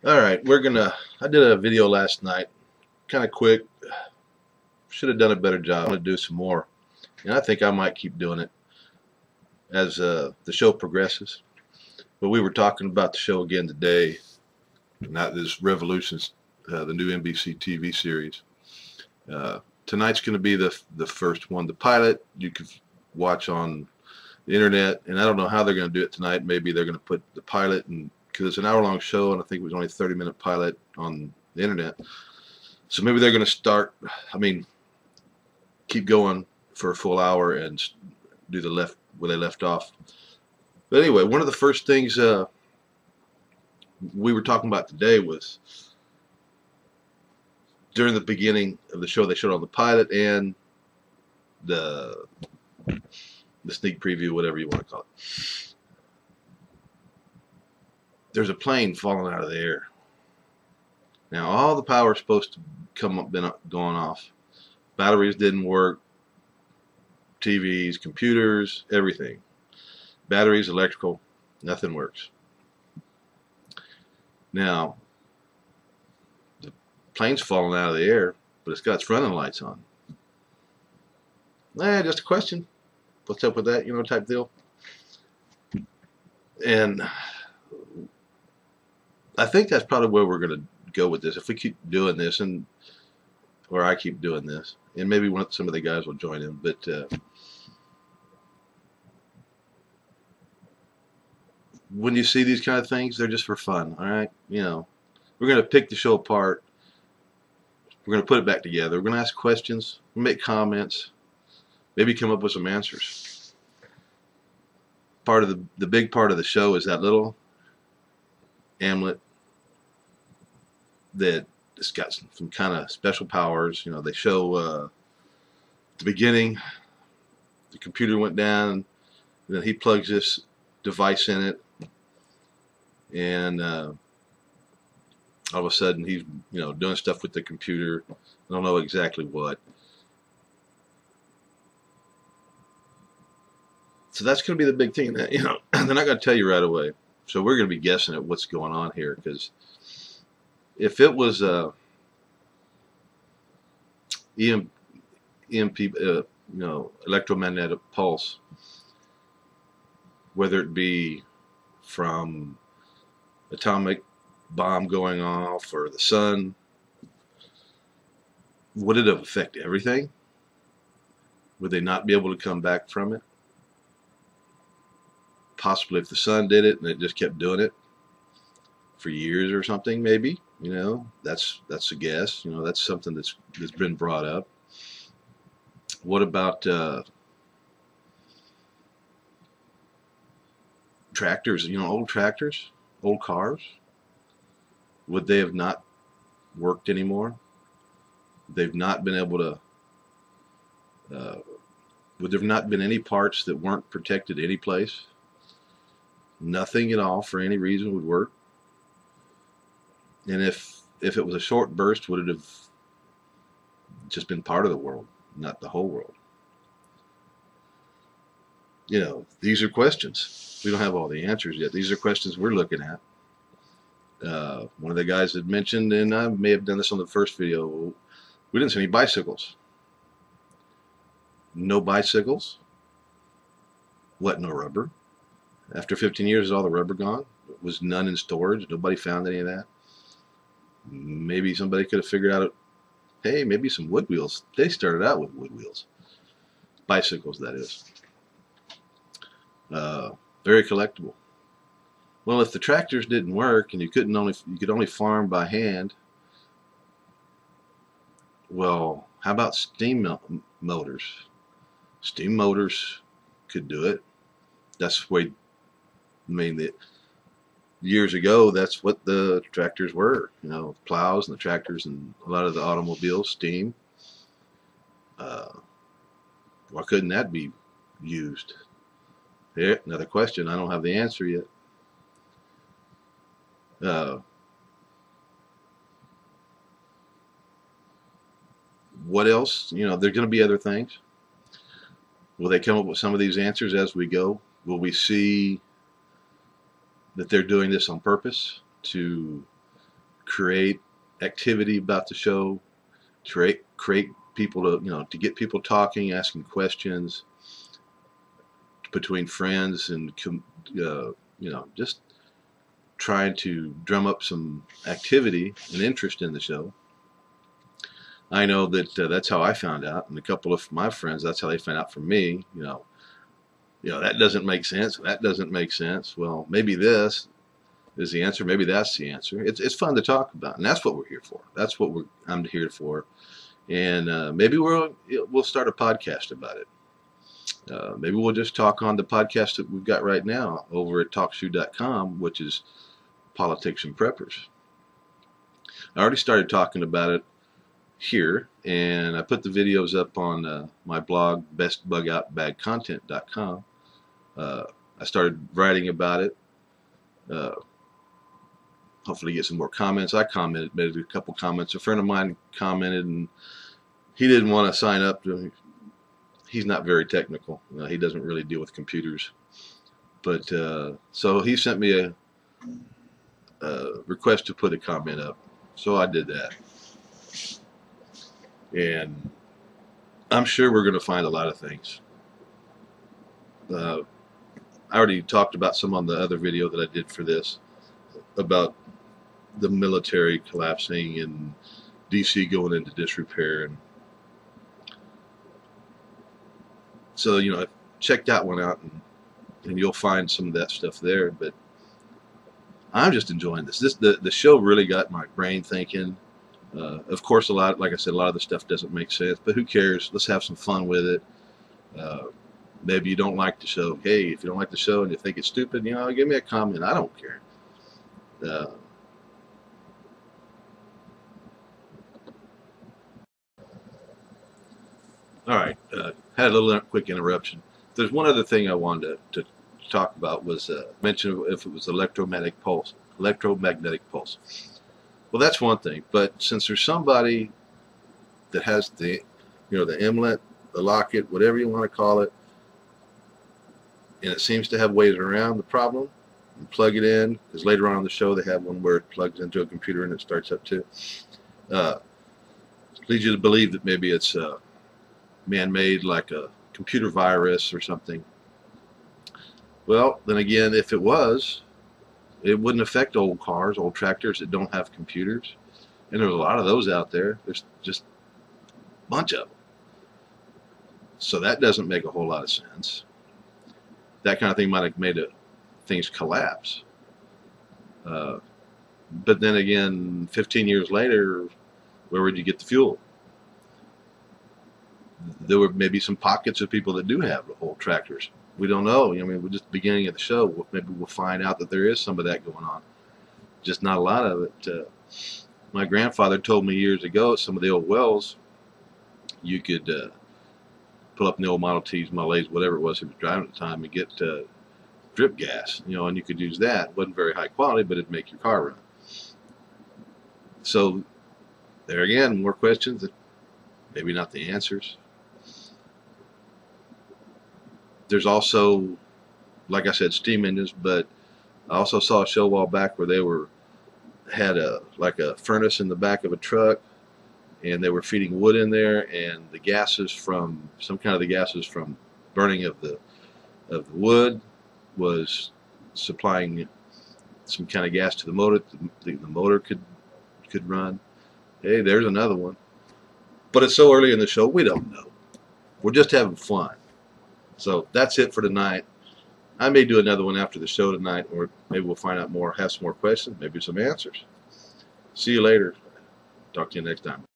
Alright, I did a video last night, kind of quick. Should have done a better job. I'm going to do some more. And I think I might keep doing it as the show progresses. But we were talking about the show again today, not this Revolutions, the new NBC TV series. Tonight's going to be the first one. The pilot you can watch on the internet, and I don't know how they're going to do it tonight. Maybe they're going to put the pilot, and because it's an hour-long show, and I think it was only a 30-minute pilot on the internet. So maybe they're going to start, keep going for a full hour and do where they left off. But anyway, one of the first things we were talking about today was during the beginning of the show, they showed on the pilot and the sneak preview, whatever you want to call it. There's a plane falling out of the air. Now all the power is supposed to been going off. Batteries didn't work. TVs, computers, everything. Batteries, electrical, nothing works. Now the plane's falling out of the air, but it's got its running lights on. Just a question. What's up with that, type deal. And I think that's probably where we're going to go with this. If we keep doing this, or I keep doing this, and maybe some of the guys will join in, but when you see these kind of things, they're just for fun, all right? We're going to pick the show apart. We're going to put it back together. We're going to ask questions, make comments, maybe come up with some answers. Part of the big part of the show is that little amulet that it's got some kind of special powers. They show at the beginning the computer went down, and then he plugs this device in it, and all of a sudden he's doing stuff with the computer. I don't know exactly what. So that's going to be the big thing. That they're not going to tell you right away. So we're going to be guessing at what's going on here, because if it was EMP, electromagnetic pulse, whether it be from atomic bomb going off or the sun, would it have affected everything? Would they not be able to come back from it? Possibly if the sun did it and it just kept doing it for years or something, maybe. That's a guess. That's something that's been brought up. What about tractors? Old tractors, old cars. Would they have not worked anymore? They've not been able to. Would there have not been any parts that weren't protected any place? Nothing at all for any reason would work. And if it was a short burst, would it have just been part of the world, not the whole world? These are questions. We don't have all the answers yet. These are questions we're looking at. One of the guys had mentioned, and I may have done this on the first video, we didn't see any bicycles. No bicycles. What, no rubber? After 15 years, is all the rubber gone? Was none in storage? Nobody found any of that? Maybe somebody could have figured out, hey, maybe some wood wheels. They started out with wood wheels. Bicycles, that is. Very collectible. Well, if the tractors didn't work and you could only farm by hand, well, how about steam motors? Steam motors could do it. That's the way. Years ago, that's what the tractors were. Plows and the tractors and a lot of the automobiles, steam. Why couldn't that be used? Here, another question. I don't have the answer yet. What else? There's going to be other things. Will they come up with some of these answers as we go? Will we see that they're doing this on purpose to create activity about the show, create people to get people talking, asking questions between friends, and just trying to drum up some activity and interest in the show. I know that that's how I found out, and a couple of my friends, that's how they found out from me. That doesn't make sense. That doesn't make sense. Well, maybe this is the answer. Maybe that's the answer. It's fun to talk about, and that's what we're here for. That's what I'm here for. And maybe we'll start a podcast about it. Maybe we'll just talk on the podcast that we've got right now over at TalkShoe.com, which is Politics and Preppers. I already started talking about it here, and I put the videos up on my blog, bestbugoutbagcontent.com. I started writing about it. Hopefully get some more comments. I made a couple comments. A friend of mine commented, and he didn't want to sign up. He's not very technical. He doesn't really deal with computers. But so he sent me a request to put a comment up. So I did that. And I'm sure we're going to find a lot of things. I already talked about some on the other video that I did for this, about the military collapsing and DC going into disrepair. And so, check that one out, and you'll find some of that stuff there. But I'm just enjoying this. The show really got my brain thinking. Of course, like I said, a lot of the stuff doesn't make sense, but who cares? Let's have some fun with it. Maybe you don't like the show. Hey, if you don't like the show and you think it's stupid, give me a comment. I don't care. All right, had a little quick interruption. There's one other thing I wanted to talk about, was mention if it was electromagnetic pulse. Well, that's one thing, but since there's somebody that has the inlet, the locket, whatever you want to call it, and it seems to have ways around the problem, and plug it in, because later on in the show they have one where it plugs into a computer and it starts up too. Leads you to believe that maybe it's man-made, like a computer virus or something. Well, then again, if it was, it wouldn't affect old cars, old tractors that don't have computers. And there's a lot of those out there. There's just a bunch of them. So that doesn't make a whole lot of sense. That kind of thing might have made things collapse. But then again, 15 years later, where would you get the fuel? There were maybe some pockets of people that do have the whole tractors. We don't know. We're just the beginning of the show. Maybe we'll find out that there is some of that going on. Just not a lot of it. My grandfather told me years ago, some of the old wells, you could pull up in the old Model Ts, Model A's, whatever it was he was driving at the time, and get drip gas, and you could use that. It wasn't very high quality, but it'd make your car run. So there again, more questions, maybe not the answers. There's also, like I said, steam engines, but I also saw a show a while back where they had like a furnace in the back of a truck, and they were feeding wood in there, and the gases from the gases from burning of the wood was supplying some kind of gas to the motor. The motor could run. Hey, there's another one. But it's so early in the show, we don't know. We're just having fun. So that's it for tonight. I may do another one after the show tonight, or maybe we'll find out more, have some more questions, maybe some answers. See you later. Talk to you next time.